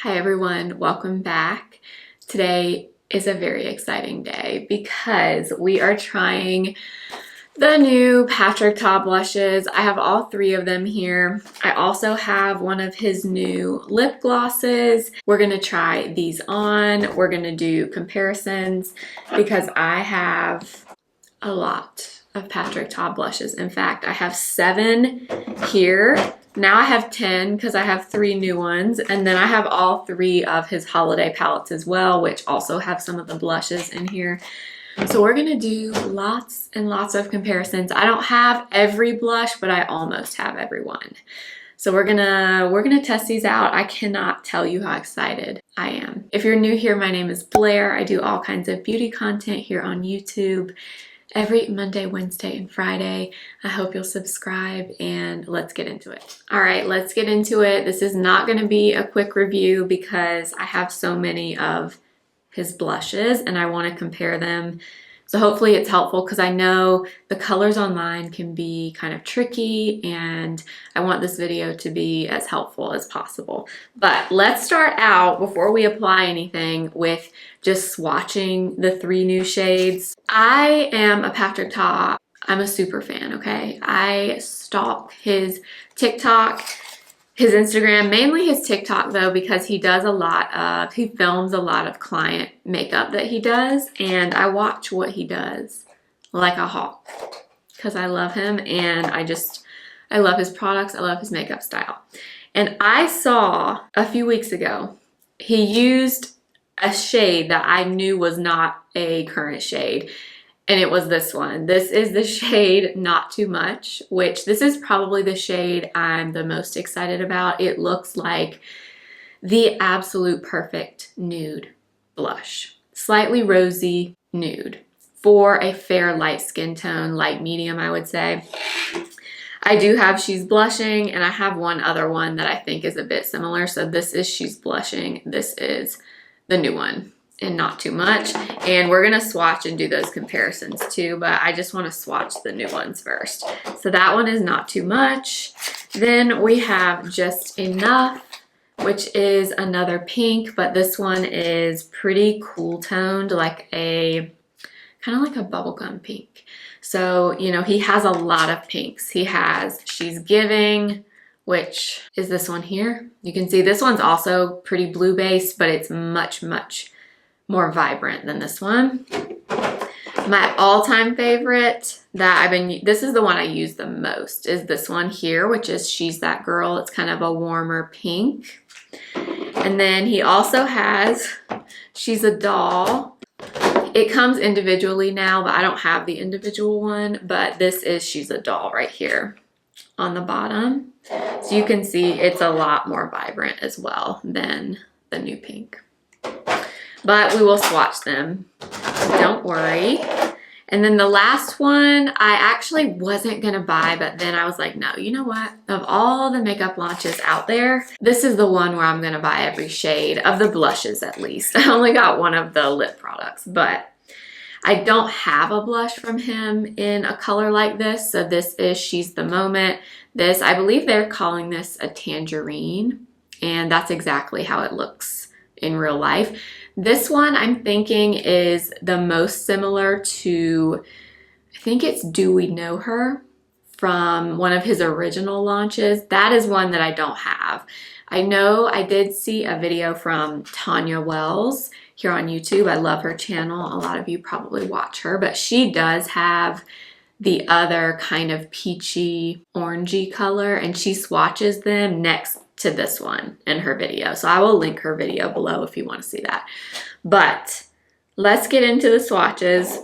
Hi everyone, welcome back. Today is a very exciting day because we are trying the new Patrick Ta blushes. I have all three of them here. I also have one of his new lip glosses. We're gonna try these on. We're gonna do comparisons because I have a lot of Patrick Ta blushes. In fact, I have 7 here. Now I have 10 because I have 3 new ones, and then I have all 3 of his holiday palettes as well, which also have some of the blushes in here. So we're gonna do lots and lots of comparisons. I don't have every blush, but I almost have every one. So we're gonna test these out. I cannot tell you how excited I am. If you're new here, my name is Blair. I do all kinds of beauty content here on YouTube every Monday, Wednesday, and Friday. I hope you'll subscribe and let's get into it. All right, let's get into it. This is not gonna be a quick review because I have so many of his blushes and I wanna compare them. So hopefully it's helpful because I know the colors online can be kind of tricky and I want this video to be as helpful as possible. But let's start out, before we apply anything, with just swatching the 3 new shades. I am a Patrick Ta. I'm a super fan, okay? I stalk his TikTok, his Instagram, mainly his TikTok though, because he films a lot of client makeup that he does, and I watch what he does like a hawk because I love him and I love his products, I love his makeup style. And I saw a few weeks ago, he used a shade that I knew was not a current shade, and it was this one. This is the shade Not Too Much, which this is probably the shade I'm the most excited about. It looks like the absolute perfect nude blush. Slightly rosy nude for a fair light skin tone, light medium, I would say. I do have She's Blushing, and I have one other one that I think is a bit similar. So this is She's Blushing. This is the new one, and Not Too Much. And we're gonna swatch and do those comparisons too, but I just wanna swatch the new ones first. So that one is Not Too Much. Then we have Just Enough, which is another pink, but this one is pretty cool toned, like kind of like a bubblegum pink. So, you know, he has a lot of pinks. He has She's Giving, which is this one here. You can see this one's also pretty blue based, but it's much, much more vibrant than this one. My all-time favorite that this is the one I use the most, is this one here, which is She's That Girl. It's kind of a warmer pink. And then he also has She's a Doll. It comes individually now, but I don't have the individual one, but this is She's a Doll right here on the bottom. So you can see it's a lot more vibrant as well than the new pink. But we will swatch them, don't worry. And then the last one I actually wasn't gonna buy, but then I was like, no, you know what? Of all the makeup launches out there, this is the one where I'm gonna buy every shade of the blushes at least. I only got one of the lip products, but I don't have a blush from him in a color like this. So this is She's the Moment. This, I believe they're calling this a tangerine, and that's exactly how it looks in real life. This one I'm thinking is the most similar to, I think it's Do We Know Her from one of his original launches. That is one that I don't have. I know I did see a video from Tanya Wells here on YouTube. I love her channel. A lot of you probably watch her, but she does have the other kind of peachy orangey color, and she swatches them next to this one in her video. So I will link her video below if you want to see that. But let's get into the swatches.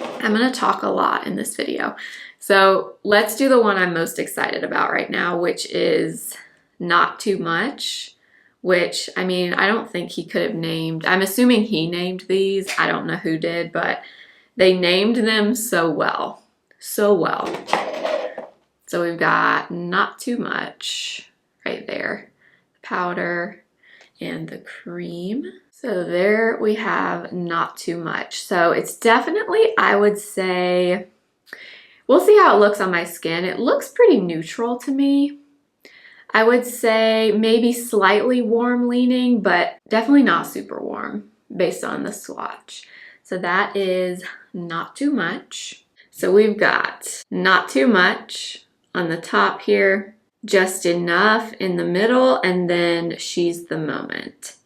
I'm going to talk a lot in this video. So let's do the one I'm most excited about right now, which is Not Too Much, which, I mean, I don't think he could have named, I'm assuming he named these. I don't know who did, but they named them so well. So well. So we've got Not Too Much right there, the powder and the cream. So there we have Not Too Much. So it's definitely, I would say, we'll see how it looks on my skin. It looks pretty neutral to me. I would say maybe slightly warm leaning, but definitely not super warm based on the swatch. So that is Not Too Much. So we've got Not Too Much on the top here, Just Enough in the middle, and then She's the Moment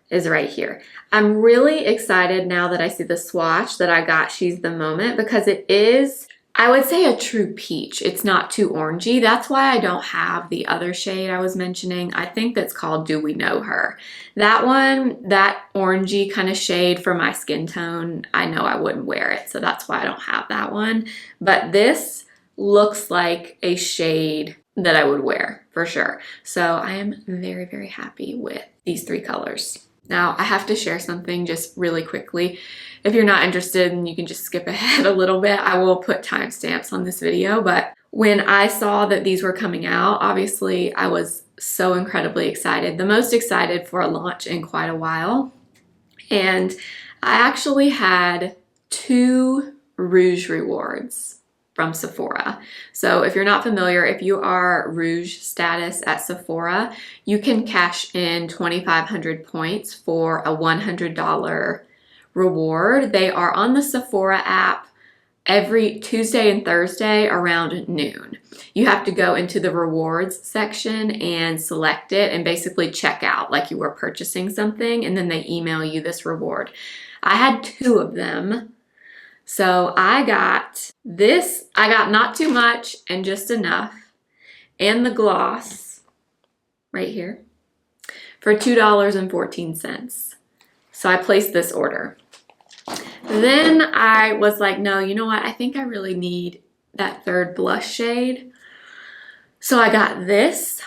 is right here. I'm really excited now that I see the swatch that I got She's the Moment, because it is, I would say, a true peach. It's not too orangey. That's why I don't have the other shade I was mentioning. I think that's called Do We Know Her. That one, that orangey kind of shade for my skin tone, I know I wouldn't wear it, so that's why I don't have that one. But this looks like a shade that I would wear for sure. So I am very, very happy with these three colors. Now, I have to share something just really quickly. If you're not interested, and you can just skip ahead a little bit, I will put timestamps on this video. But when I saw that these were coming out, obviously I was so incredibly excited. The most excited for a launch in quite a while. And I actually had 2 Rouge rewards from Sephora. So if you're not familiar, if you are Rouge status at Sephora, you can cash in 2,500 points for a $100 reward. They are on the Sephora app every Tuesday and Thursday around noon. You have to go into the rewards section and select it and basically check out like you were purchasing something, and then they email you this reward. I had 2 of them. So I got this, I got Not Too Much and Just Enough, and the gloss right here for $2.14. So I placed this order. Then I was like, no, you know what? I think I really need that 3rd blush shade. So I got this.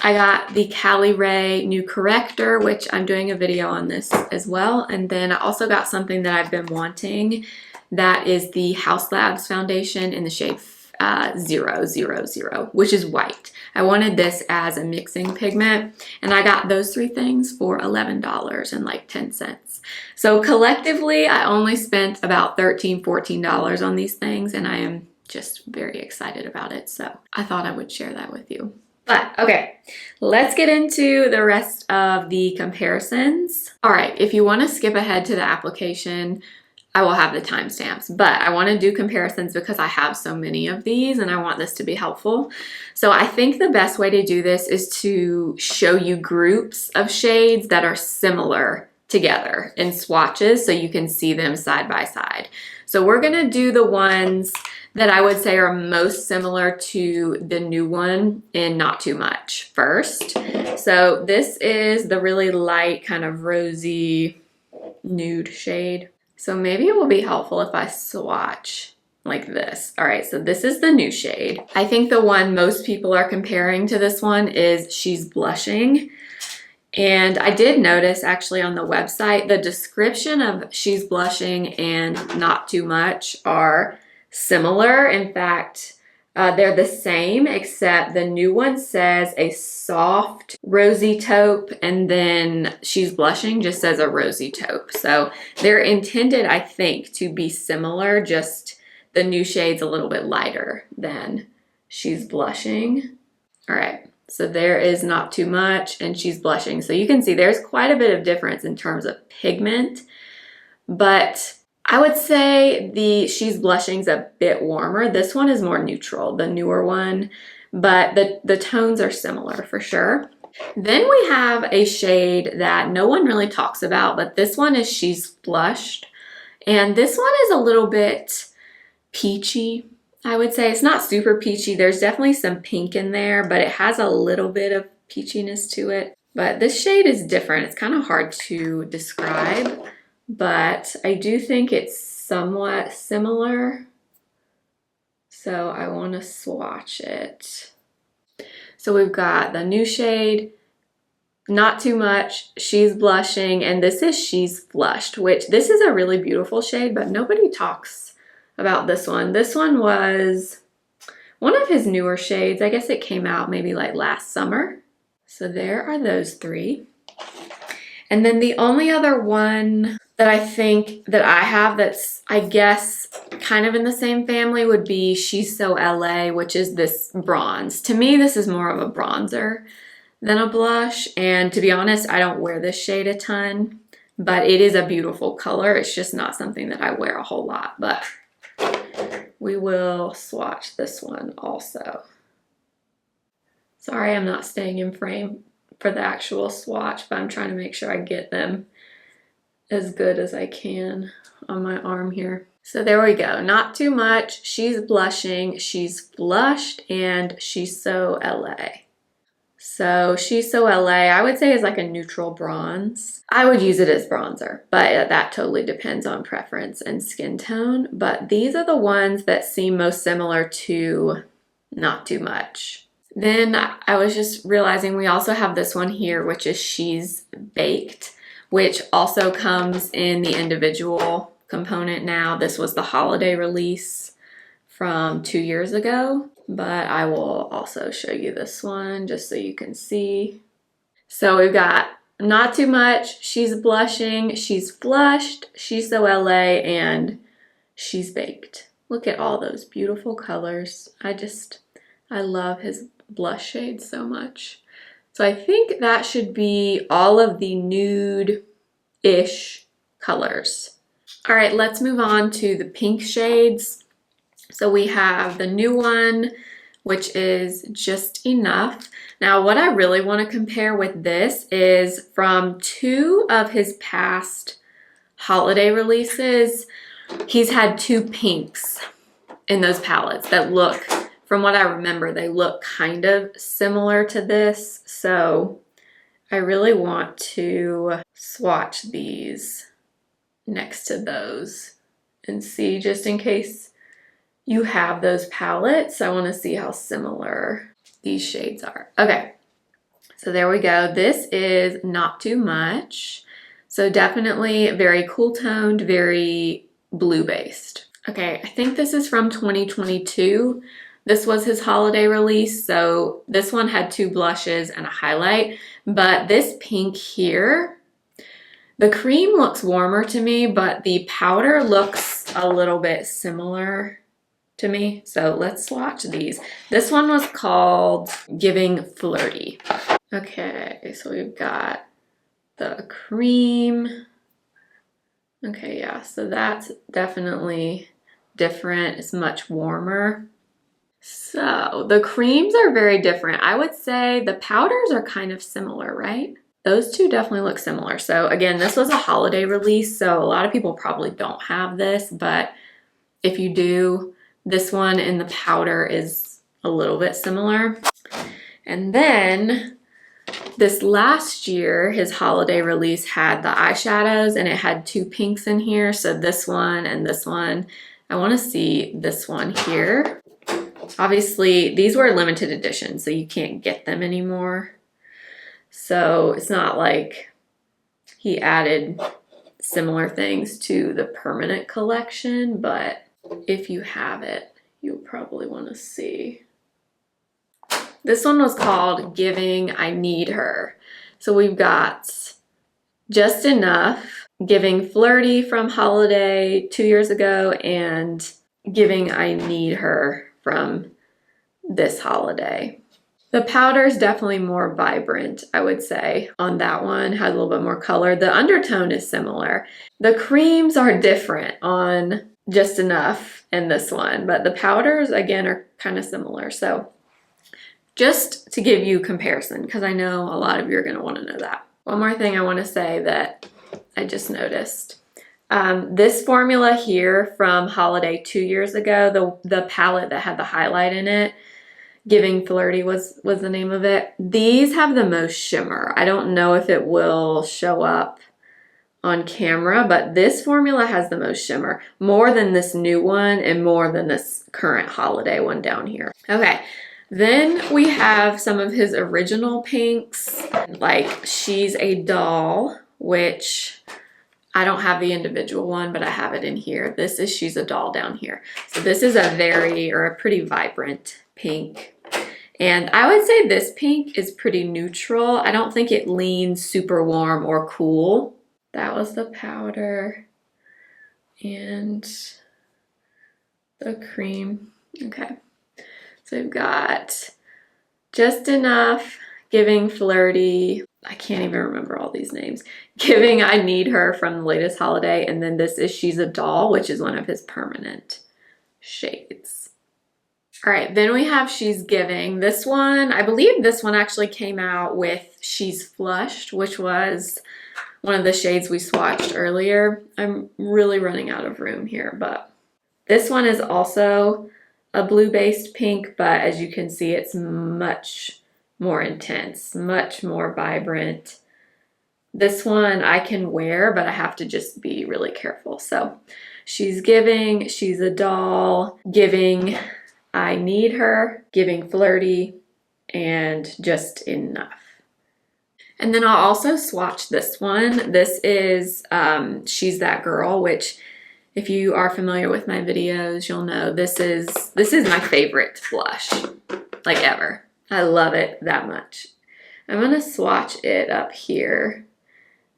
I got the Cali Ray New Corrector, which I'm doing a video on this as well. And then I also got something that I've been wanting. That is the House Labs foundation in the shade 000, which is white. I wanted this as a mixing pigment, and I got those 3 things for $11.10. So collectively, I only spent about $13, $14 on these things, and I am just very excited about it. So I thought I would share that with you. But okay, let's get into the rest of the comparisons. All right, if you want to skip ahead to the application, I will have the timestamps, but I want to do comparisons because I have so many of these and I want this to be helpful. So I think the best way to do this is to show you groups of shades that are similar together in swatches so you can see them side by side. So we're going to do the ones that I would say are most similar to the new one in Not Too Much first. So this is the really light kind of rosy nude shade. So maybe it will be helpful if I swatch like this. All right, so this is the new shade. I think the one most people are comparing to this one is She's Blushing. And I did notice actually on the website, the description of She's Blushing and Not Too Much are similar. In fact, they're the same, except the new one says a soft rosy taupe, and then She's Blushing just says a rosy taupe. So they're intended, I think, to be similar, just the new shade's a little bit lighter than She's Blushing. All right, so there is Not Too Much and She's Blushing. So you can see there's quite a bit of difference in terms of pigment, but I would say the She's Blushing's a bit warmer. This one is more neutral, the newer one, but the tones are similar for sure. Then we have a shade that no one really talks about, but this one is She's Blushed. And this one is a little bit peachy, I would say. It's not super peachy. There's definitely some pink in there, but it has a little bit of peachiness to it. But this shade is different. It's kind of hard to describe, but I do think it's somewhat similar. So I want to swatch it. So we've got the new shade, Not Too Much, She's Blushing, and this is She's Flushed, which this is a really beautiful shade, but nobody talks about this one. This one was one of his newer shades. I guess it came out maybe like last summer. So there are those three. And then the only other one that I think that I have that's, I guess, kind of in the same family would be She's So LA, which is this bronze. To me, this is more of a bronzer than a blush. And to be honest, I don't wear this shade a ton, but it is a beautiful color. It's just not something that I wear a whole lot, but we will swatch this one also. Sorry, I'm not staying in frame for the actual swatch, but I'm trying to make sure I get them as good as I can on my arm here. So there we go. Not too much. She's blushing, she's blushed, and She's So LA. So She's So LA, I would say is like a neutral bronze. I would use it as bronzer, but that totally depends on preference and skin tone. But these are the ones that seem most similar to Not Too Much. Then I was just realizing we also have this one here, which is She's Baked, which also comes in the individual component now. This was the holiday release from 2 years ago, but I will also show you this one just so you can see. So we've got Not Too Much, She's Blushing, She's Flushed, She's So LA, and She's Baked. Look at all those beautiful colors. I love his blush shades so much. So I think that should be all of the nude-ish colors. All right, let's move on to the pink shades. So we have the new one, which is Just Enough. Now, what I really want to compare with this is from 2 of his past holiday releases, he's had 2 pinks in those palettes that look, from what I remember, they look kind of similar to this. So I really want to swatch these next to those and see, just in case you have those palettes. I want to see how similar these shades are. Okay, so there we go. This is Not Too Much. So definitely very cool toned, very blue based. Okay, I think this is from 2022. This was his holiday release, so this one had 2 blushes and a highlight, but this pink here, the cream looks warmer to me, but the powder looks a little bit similar to me. So let's swatch these. This one was called Giving Flirty. Okay, so we've got the cream. Okay, yeah, so that's definitely different. It's much warmer. So the creams are very different. I would say the powders are kind of similar, right? Those 2 definitely look similar. So again, this was a holiday release, so a lot of people probably don't have this, but if you do, this one in the powder is a little bit similar. And then this last year, his holiday release had the eyeshadows and it had 2 pinks in here. So this one and this one. I want to see this one here. Obviously, these were limited edition, so you can't get them anymore. So it's not like he added similar things to the permanent collection, but if you have it, you'll probably want to see. This one was called Giving I Need Her. So we've got Just Enough, Giving Flirty from holiday 2 years ago, and Giving I Need Her from this holiday. The powder is definitely more vibrant, I would say, on that one. Has a little bit more color. The undertone is similar. The creams are different on Just Enough and this one, but the powders, again, are kind of similar. So just to give you comparison, because I know a lot of you are going to want to know that. One more thing I want to say that I just noticed. This formula here from holiday 2 years ago, the palette that had the highlight in it, Giving Flirty was the name of it. These have the most shimmer. I don't know if it will show up on camera, but this formula has the most shimmer, more than this new one and more than this current holiday one down here. Okay, then we have some of his original pinks, like She's a Doll, which I don't have the individual one, but I have it in here. This is She's a Doll down here. So this is a pretty vibrant pink. And I would say this pink is pretty neutral. I don't think it leans super warm or cool. That was the powder and the cream. Okay, so we've got just enough, giving flirty. I can't even remember all these names. Giving I Need Her from the latest holiday, and then this is She's a Doll, which is one of his permanent shades. All right, then we have She's Giving. This one, I believe this one actually came out with She's Flushed, which was one of the shades we swatched earlier. I'm really running out of room here, but this one is also a blue-based pink, but as you can see, it's much more intense, much more vibrant. This one I can wear, but I have to just be really careful. So She's Giving, She's a Doll, Giving I Need Her, Giving Flirty, and Just Enough. And then I'll also swatch this one. This is She's That Girl, which if you are familiar with my videos, you'll know this is my favorite blush, like ever. I love it that much. I'm gonna swatch it up here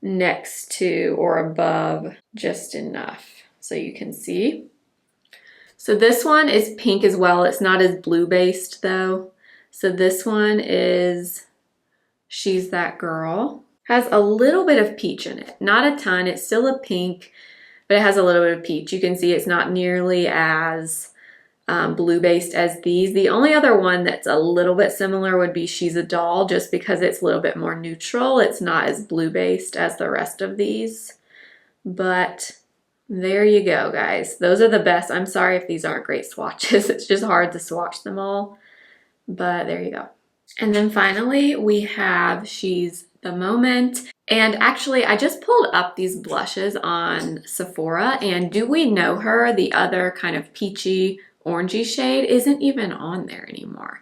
next to or above Just Enough so you can see. So this one is pink as well. It's not as blue based though. So this one is She's That Girl. Has a little bit of peach in it. Not a ton, it's still a pink, but it has a little bit of peach. You can see it's not nearly as blue-based as these. The only other one that's a little bit similar would be She's a Doll, just because it's a little bit more neutral. It's not as blue-based as the rest of these. But there you go, guys. Those are the best. I'm sorry if these aren't great swatches. It's just hard to swatch them all. But there you go. And then finally, we have She's the Moment. And actually, I just pulled up these blushes on Sephora, and Do We Know Her, the other kind of peachy, orangey shade, isn't even on there anymore.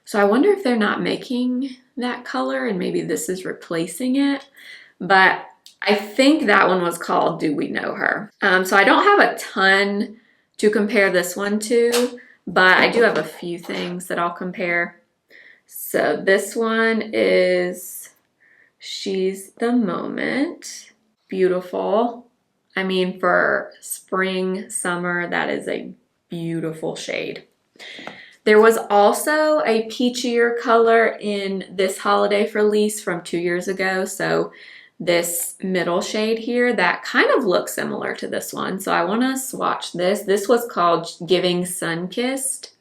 So I wonder if they're not making that color and maybe this is replacing it. But I think that one was called Do We Know Her. So I don't have a ton to compare this one to, but I do have a few things that I'll compare. So this one is She's the Moment. Beautiful. I mean, for spring, summer, that is a beautiful shade. There was also a peachier color in this holiday release from 2 years ago. So this middle shade here, that kind of looks similar to this one. So I want to swatch this. This was called Giving Sun-Kissed.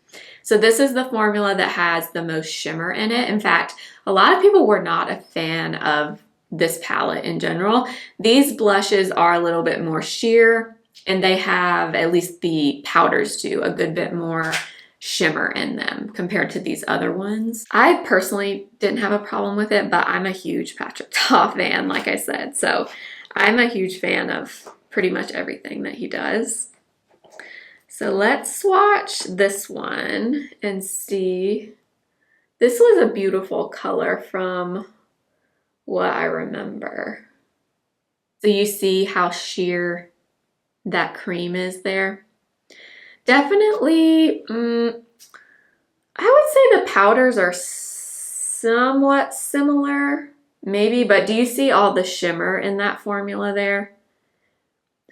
So this is the formula that has the most shimmer in it. In fact, a lot of people were not a fan of this palette in general. These blushes are a little bit more sheer, and they have, at least the powders do, a good bit more shimmer in them compared to these other ones. I personally didn't have a problem with it, but I'm a huge Patrick Ta fan, like I said. So I'm a huge fan of pretty much everything that he does. So let's swatch this one and see. This was a beautiful color from what I remember. So you see how sheer that cream is there. Definitely, I would say the powders are somewhat similar, maybe, but do you see all the shimmer in that formula there?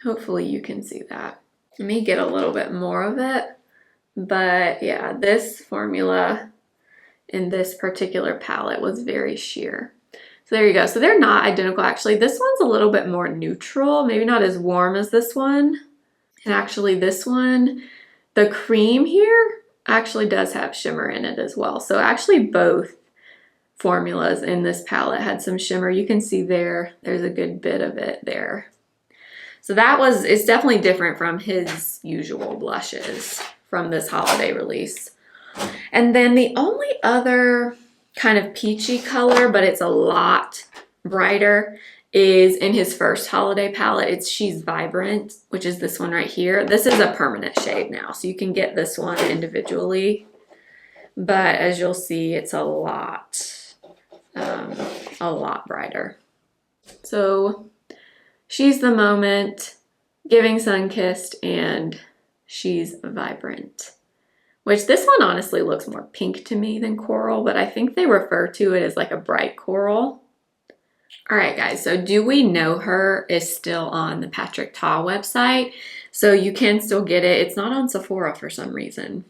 Hopefully you can see that. Let me get a little bit more of it, but yeah, this formula in this particular palette was very sheer. So there you go. So they're not identical, actually. This one's a little bit more neutral, maybe not as warm as this one. And actually this one, the cream here actually does have shimmer in it as well. So actually both formulas in this palette had some shimmer. You can see there's a good bit of it there. So it's definitely different from his usual blushes from this holiday release. And then the only other kind of peachy color, but it's a lot brighter, is in his first holiday palette. It's She's Vibrant, which is this one right here. This is a permanent shade now, so you can get this one individually. But as you'll see, it's a lot brighter. So She's the Moment, Giving Sun-Kissed, and She's Vibrant. Which this one honestly looks more pink to me than coral, but I think they refer to it as like a bright coral. All right, guys, so Do We Know Her is still on the Patrick Ta website, so you can still get it. It's not on Sephora for some reason.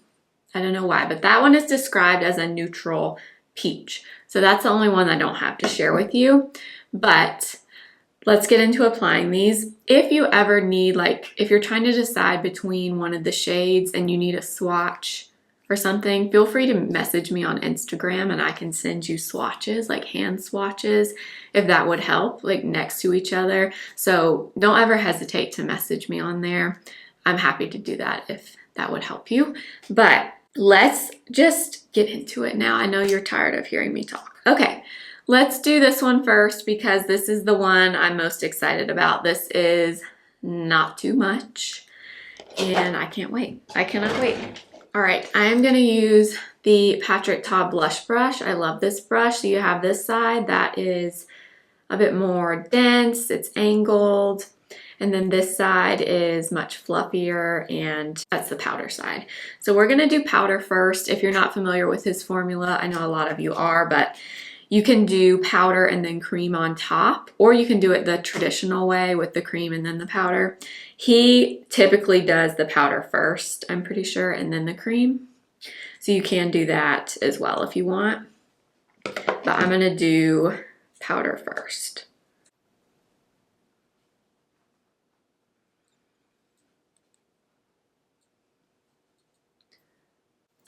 I don't know why, but that one is described as a neutral peach. So that's the only one I don't have to share with you. But let's get into applying these. If you ever need, like, if you're trying to decide between one of the shades and you need a swatch or something, feel free to message me on Instagram and I can send you swatches, like hand swatches, if that would help, like next to each other. So don't ever hesitate to message me on there. I'm happy to do that if that would help you. But let's just get into it now. I know you're tired of hearing me talk. Okay, let's do this one first because this is the one I'm most excited about. This is Not Too Much and I can't wait. I cannot wait. All right, I am gonna use the Patrick Ta blush brush. I love this brush. So you have this side that is a bit more dense, it's angled, and then this side is much fluffier, and that's the powder side. So we're gonna do powder first. If you're not familiar with his formula, I know a lot of you are, but you can do powder and then cream on top, or you can do it the traditional way with the cream and then the powder. He typically does the powder first, I'm pretty sure, and then the cream. So you can do that as well if you want. But I'm gonna do powder first.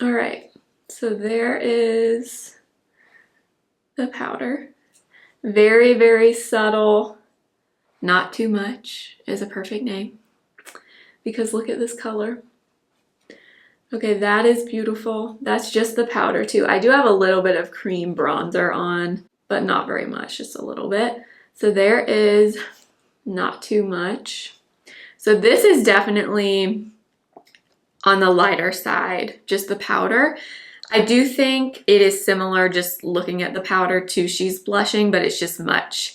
All right, so there is the powder. Very, very subtle. Not Too Much is a perfect name because look at this color. Okay, that is beautiful. That's just the powder too. I do have a little bit of cream bronzer on, but not very much, just a little bit. So there is Not Too Much. So this is definitely on the lighter side, just the powder. I do think it is similar just looking at the powder to She's Blushing, but it's just much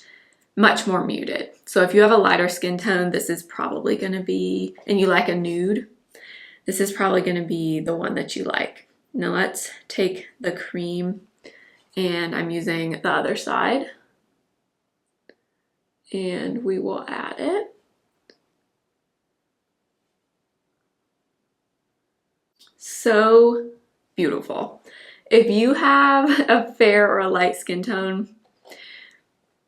more muted. So if you have a lighter skin tone, this is probably gonna be, and you like a nude, this is probably gonna be the one that you like. Now let's take the cream and I'm using the other side and we will add it. So beautiful. If you have a fair or a light skin tone,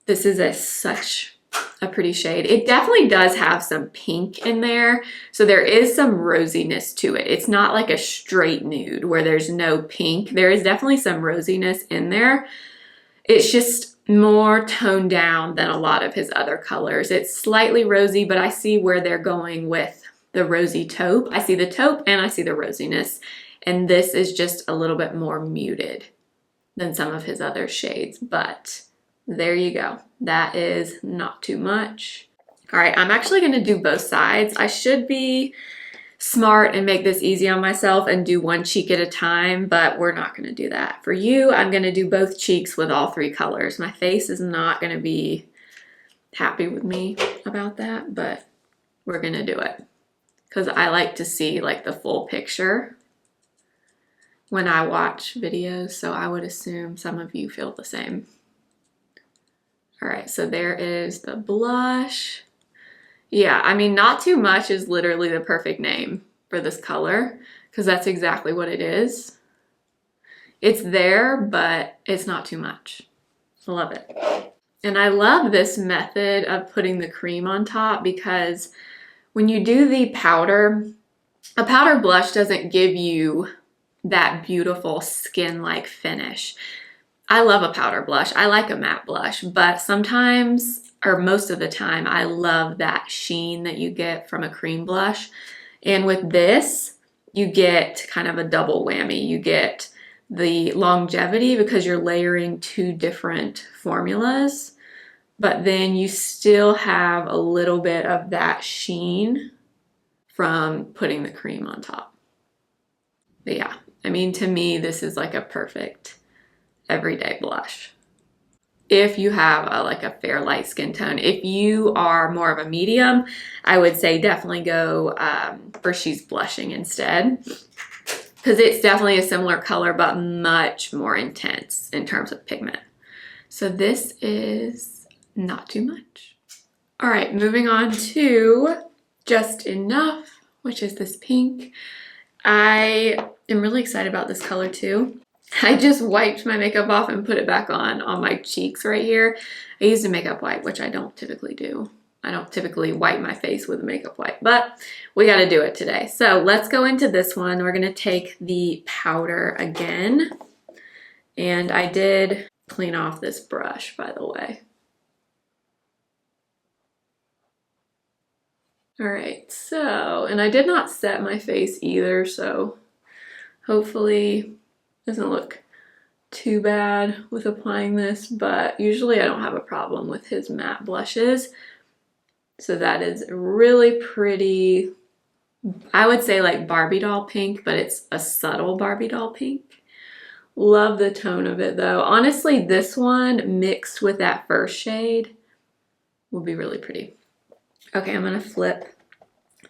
this is such a pretty shade. It definitely does have some pink in there. So there is some rosiness to it. It's not like a straight nude where there's no pink. There is definitely some rosiness in there. It's just more toned down than a lot of his other colors. It's slightly rosy, but I see where they're going with the rosy taupe. I see the taupe and I see the rosiness. And this is just a little bit more muted than some of his other shades, but there you go. That is Not Too Much. All right, I'm actually gonna do both sides. I should be smart and make this easy on myself and do one cheek at a time, but we're not gonna do that. For you, I'm gonna do both cheeks with all three colors. My face is not gonna be happy with me about that, but we're gonna do it because I like to see like the full picture when I watch videos, so I would assume some of you feel the same. All right, so there is the blush. Yeah, I mean, Not Too Much is literally the perfect name for this color because that's exactly what it is. It's there, but it's not too much. I love it. And I love this method of putting the cream on top because when you do the powder, a powder blush doesn't give you that beautiful skin-like finish. I love a powder blush. I like a matte blush, but sometimes, or most of the time, I love that sheen that you get from a cream blush. And with this, you get kind of a double whammy. You get the longevity because you're layering two different formulas, but then you still have a little bit of that sheen from putting the cream on top. But yeah, I mean, to me, this is like a perfect everyday blush. If you have like a fair light skin tone. If you are more of a medium, I would say definitely go for She's Blushing instead because it's definitely a similar color but much more intense in terms of pigment. So this is not too much. All right, moving on to Just Enough, which is this pink. I am really excited about this color too. I just wiped my makeup off and put it back on my cheeks right here. I used a makeup wipe, which I don't typically do. I don't typically wipe my face with a makeup wipe, but we got to do it today. So let's go into this one. We're going to take the powder again. And I did clean off this brush, by the way. All right, so, and I did not set my face either, so hopefully it doesn't look too bad with applying this, but usually I don't have a problem with his matte blushes. So that is really pretty, I would say like Barbie doll pink, but it's a subtle Barbie doll pink. Love the tone of it though. Honestly, this one mixed with that first shade would be really pretty. Okay, I'm gonna flip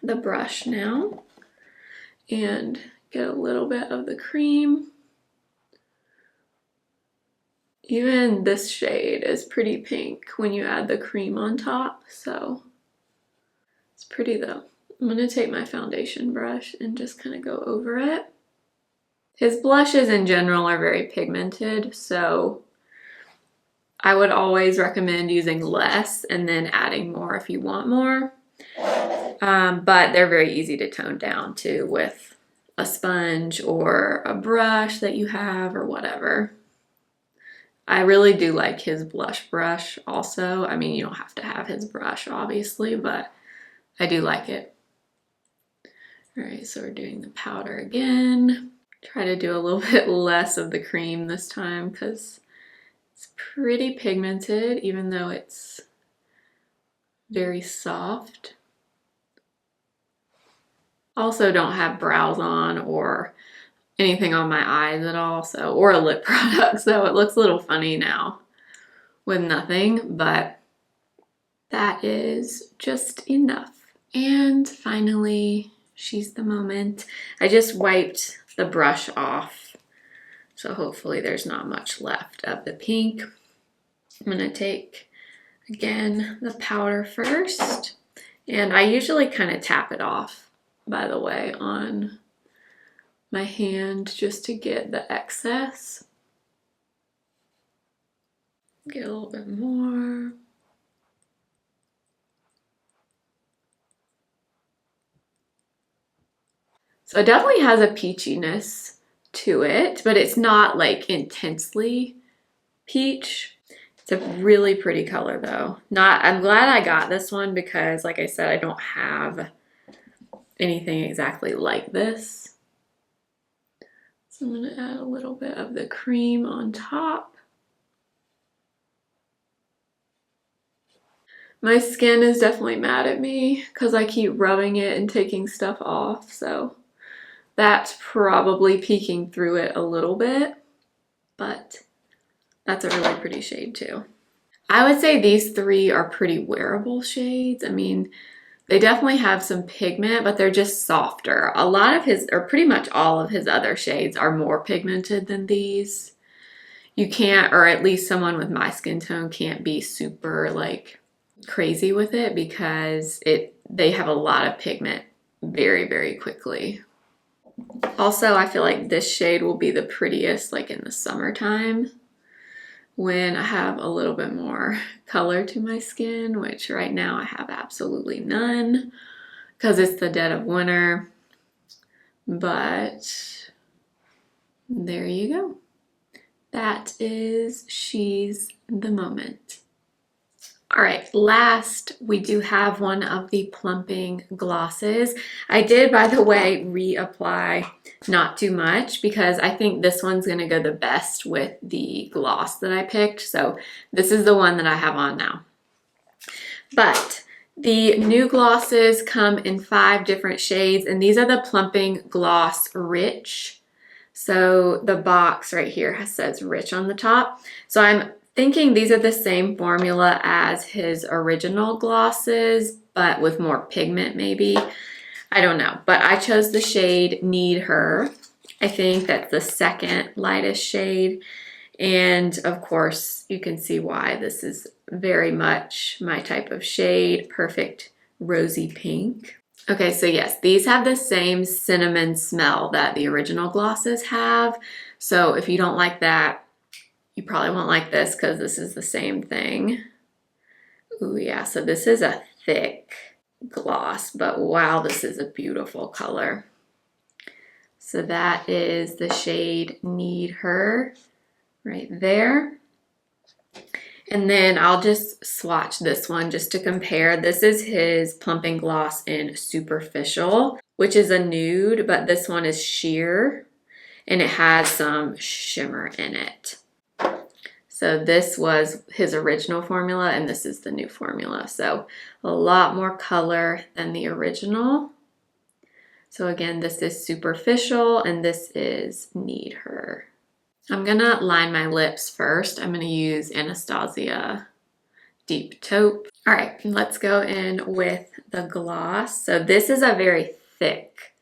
the brush now and get a little bit of the cream. Even this shade is pretty pink when you add the cream on top, so it's pretty though. I'm gonna take my foundation brush and just kind of go over it. His blushes in general are very pigmented, so I would always recommend using less and then adding more if you want more. But they're very easy to tone down too with a sponge or a brush that you have or whatever. I really do like his blush brush also. I mean, you don't have to have his brush obviously, but I do like it. All right, so we're doing the powder again. Try to do a little bit less of the cream this time because it's pretty pigmented, even though it's very soft. Also don't have brows on or anything on my eyes at all, so, or a lip product, so it looks a little funny now with nothing, but that is just enough. And finally, she's the moment. I just wiped the brush off, so hopefully there's not much left of the pink. I'm gonna take, again, the powder first, and I usually kind of tap it off, by the way, on my hand just to get the excess. Get a little bit more. So it definitely has a peachiness to it, but it's not like intensely peach. It's a really pretty color though. I'm glad I got this one because like I said, I don't have anything exactly like this. So I'm gonna add a little bit of the cream on top. My skin is definitely mad at me because I keep rubbing it and taking stuff off, so that's probably peeking through it a little bit, but that's a really pretty shade too. I would say these three are pretty wearable shades. I mean, they definitely have some pigment, but they're just softer. A lot of his, or pretty much all of his other shades are more pigmented than these. You can't, or at least someone with my skin tone can't be super like crazy with it because they have a lot of pigment very, very quickly. Also, I feel like this shade will be the prettiest like in the summertime when I have a little bit more color to my skin, which right now I have absolutely none because it's the dead of winter. But there you go. That is She's the Moment. All right, last we do have one of the Plumping Glosses. I did, by the way, reapply not too much because I think this one's gonna go the best with the gloss that I picked. So this is the one that I have on now. But the new glosses come in 5 different shades, and these are the Plumping Gloss Rich. So the box right here says Rich on the top. So I'm thinking these are the same formula as his original glosses, but with more pigment maybe. I don't know, but I chose the shade Need Her. I think that's the second lightest shade. And of course, you can see why this is very much my type of shade, perfect rosy pink. Okay, so yes, these have the same cinnamon smell that the original glosses have. So if you don't like that, you probably won't like this because this is the same thing. Ooh, yeah, so this is a thick gloss, but wow, this is a beautiful color. So that is the shade Need Her right there. And then I'll just swatch this one just to compare. This is his Plumping Gloss in Superficial, which is a nude, but this one is sheer and it has some shimmer in it. So this was his original formula and this is the new formula. So a lot more color than the original. So again, this is Superficial and this is Need Her. I'm gonna line my lips first. I'm gonna use Anastasia Deep Taupe. All right, let's go in with the gloss. So this is a very thick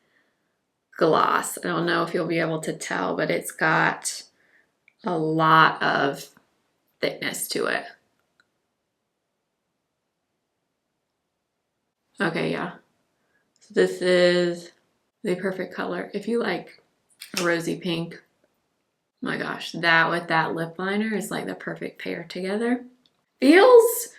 gloss. I don't know if you'll be able to tell, but it's got a lot of thickness to it. Okay, yeah. So this is the perfect color. If you like a rosy pink, my gosh, that with that lip liner is like the perfect pair together. Feels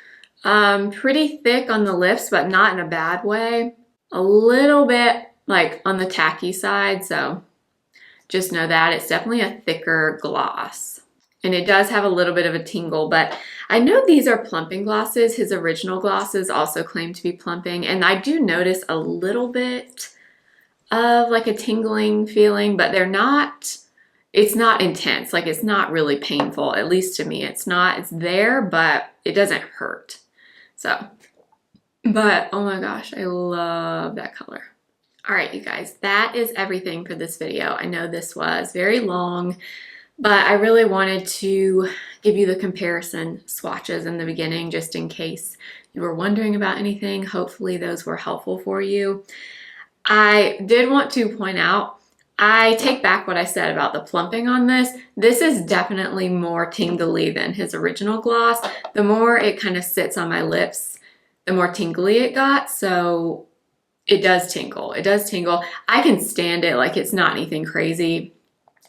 pretty thick on the lips, but not in a bad way. A little bit like on the tacky side, so just know that it's definitely a thicker gloss. And it does have a little bit of a tingle, but I know these are plumping glosses. His original glosses also claim to be plumping, and I do notice a little bit of like a tingling feeling, but they're not, it's not intense. Like it's not really painful, at least to me. It's not, it's there, but it doesn't hurt. So, but oh my gosh, I love that color. All right, you guys, that is everything for this video. I know this was very long, but I really wanted to give you the comparison swatches in the beginning, just in case you were wondering about anything. Hopefully those were helpful for you. I did want to point out, I take back what I said about the plumping on this. This is definitely more tingly than his original gloss. The more it kind of sits on my lips, the more tingly it got. So it does tingle. It does tingle. I can stand it. Like it's not anything crazy.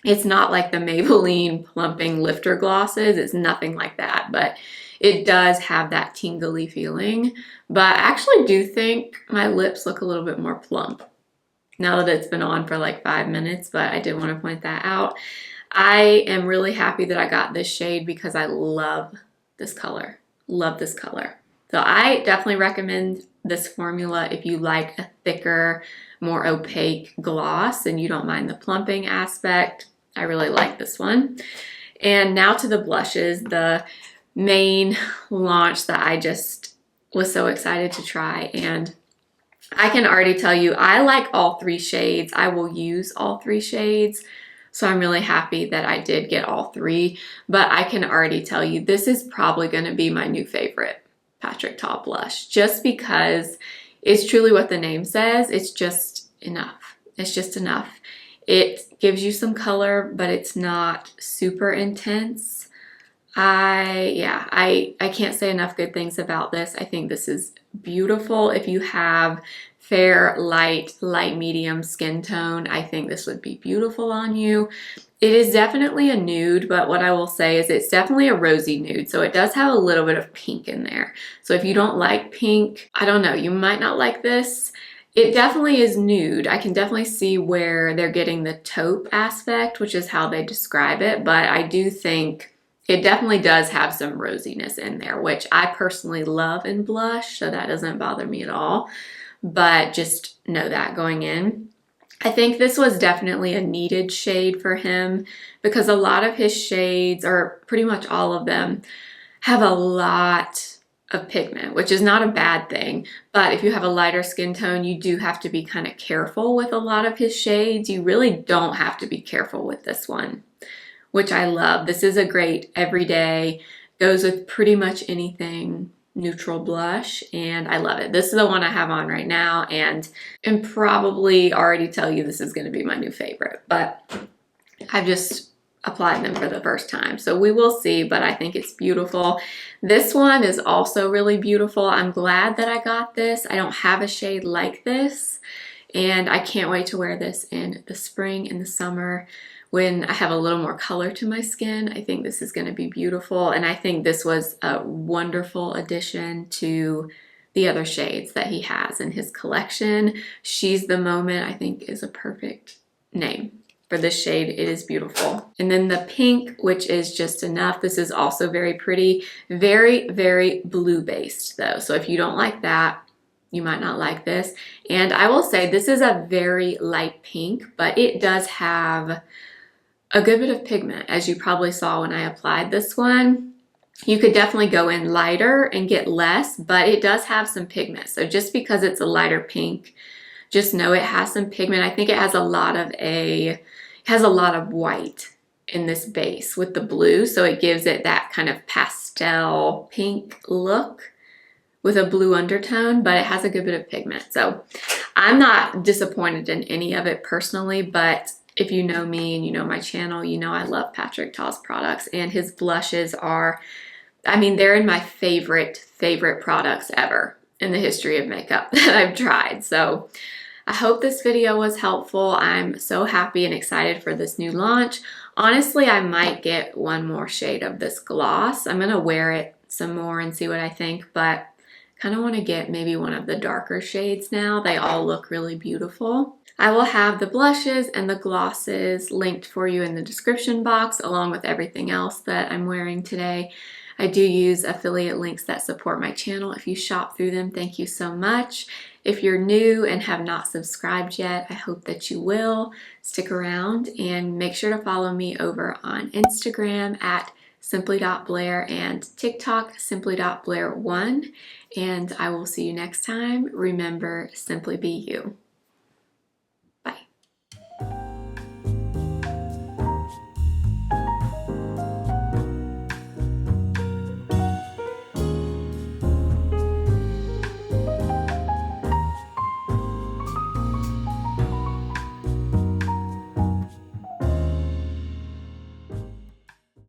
It's not like the Maybelline plumping lifter glosses. It's nothing like that, but it does have that tingly feeling. But I actually do think my lips look a little bit more plump now that it's been on for like 5 minutes, but I did want to point that out. I am really happy that I got this shade because I love this color. Love this color. So I definitely recommend this formula if you like a thicker, more opaque gloss and you don't mind the plumping aspect. I really like this one. And now to the blushes, the main launch that I just was so excited to try. And I can already tell you, I like all 3 shades. I will use all 3 shades. So I'm really happy that I did get all 3, but I can already tell you, this is probably gonna be my new favorite Patrick Ta blush, just because it's truly what the name says. It's just enough. It's just enough. It gives you some color, but it's not super intense. I can't say enough good things about this. I think this is beautiful. If you have fair, light medium skin tone, I think this would be beautiful on you. It is definitely a nude, but what I will say is it's definitely a rosy nude. So it does have a little bit of pink in there. So if you don't like pink, I don't know, you might not like this. It definitely is nude. I can definitely see where they're getting the taupe aspect, which is how they describe it. But I do think it definitely does have some rosiness in there, which I personally love in blush. So that doesn't bother me at all. But just know that going in. I think this was definitely a needed shade for him because a lot of his shades, or pretty much all of them, have a lot of pigment, which is not a bad thing. But if you have a lighter skin tone, you do have to be kind of careful with a lot of his shades. You really don't have to be careful with this one, which I love. This is a great everyday, goes with pretty much anything neutral blush, and I love it. This is the one I have on right now, and probably already tell you this is going to be my new favorite, but I applied them for the first time. So we will see, but I think it's beautiful. This one is also really beautiful. I'm glad that I got this. I don't have a shade like this, and I can't wait to wear this in the spring and the summer when I have a little more color to my skin. I think this is going to be beautiful, and I think this was a wonderful addition to the other shades that he has in his collection. She's the Moment, I think, is a perfect name for this shade. It is beautiful. And then the pink, which is Just Enough. This is also very pretty. Very, very blue based though. So if you don't like that, you might not like this. And I will say this is a very light pink, but it does have a good bit of pigment, as you probably saw when I applied this one. You could definitely go in lighter and get less, but it does have some pigment. So just because it's a lighter pink, just know it has some pigment. I think it has a lot of white in this base with the blue, so it gives it that kind of pastel pink look with a blue undertone, but it has a good bit of pigment. So I'm not disappointed in any of it personally, but if you know me and you know my channel, you know I love Patrick Ta's products, and his blushes are, I mean, they're in my favorite products ever in the history of makeup that I've tried. So I hope this video was helpful. I'm so happy and excited for this new launch. Honestly, I might get one more shade of this gloss. I'm gonna wear it some more and see what I think, but kind of want to get maybe one of the darker shades now. They all look really beautiful. I will have the blushes and the glosses linked for you in the description box, along with everything else that I'm wearing today. I do use affiliate links that support my channel. If you shop through them, thank you so much. If you're new and have not subscribed yet, I hope that you will. Stick around and make sure to follow me over on Instagram at simply.blair and TikTok simply.blair1. And I will see you next time. Remember, simply be you.